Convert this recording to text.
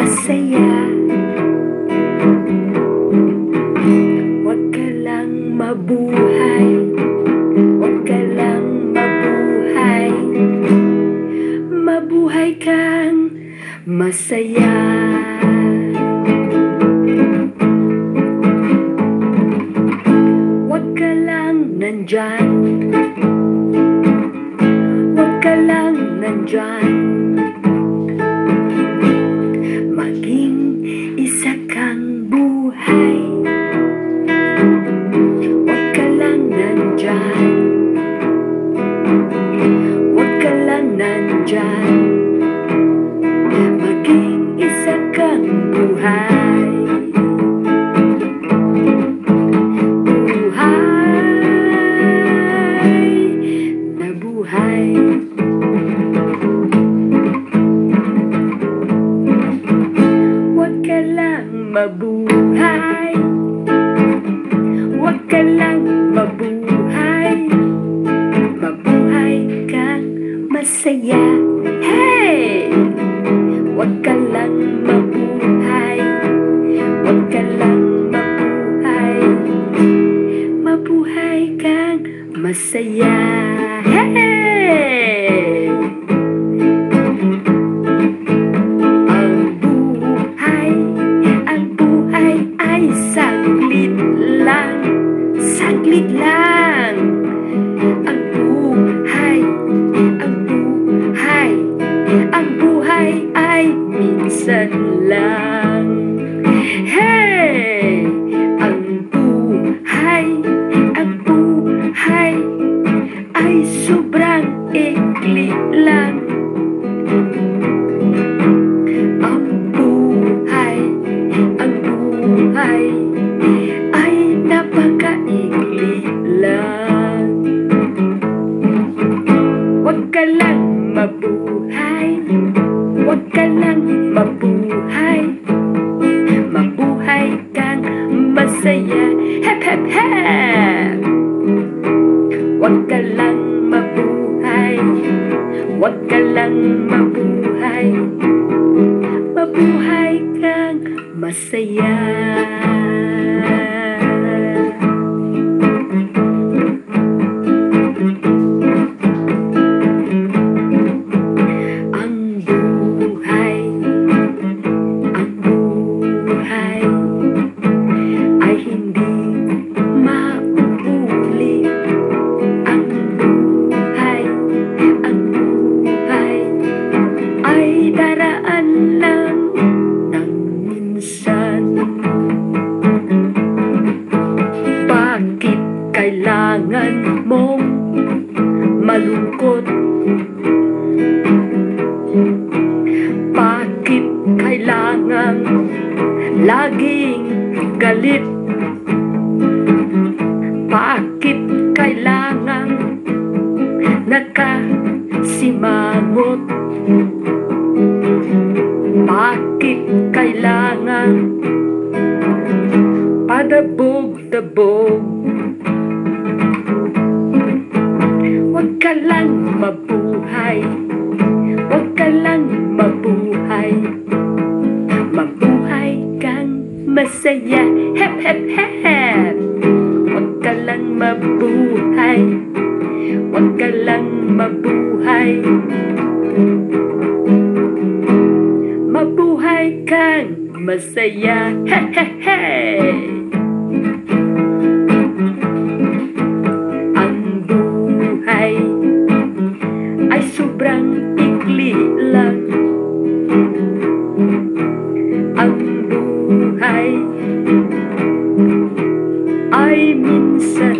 masaya. Huwag ka lang mabuhay, huwag ka lang mabuhay, mabuhay kang masaya. Huwag ka lang nandyan, huwag ka lang nandyan, maging isa kang buhay. Huwag ka lang nandyan, huwag ka lang nandyan, maging isa kang buhay. Buhay na buhay. Huwag ka lang mabuhay, huwag ka lang mabuhay, mabuhay kang masaya. Hey! Huwag ka lang mabuhay, huwag ka lang mabuhay, mabuhay kang masaya. Hey! Ang buhay ay saglit lang, saglit lang. Ang buhay, ang buhay, ang buhay ay minsan lang. Hey! Ang buhay ay sobrang ikli lang. Ang buhay ay napakaikli lang. Huwag ka lang mabuhay, huwag ka lang mabuhay, mabuhay kang masaya. Hep, hep, hep! Huwag ka lang mabuhay, huwag ka lang mabuhay, mabuhay kang masaya. Ay hindi mauulit. Ang buhay ay daraan lang ng minsan. Bakit kailangan mong malungkot? Bakit kailangan laging galit? Bakit kailangan nakasimangot? Bakit kailangan padabog-dabog? Huwag ka lang mabuhay, huwag ka lang mabuhay, mabuhay kang masaya. Hep, hep, hep! Huwag ka lang mabuhay, huwag ka lang mabuhay, mabuhay kang masaya. He, he, he! Ang buhay ay sobrang ikli lang. Ang buhay ay minsan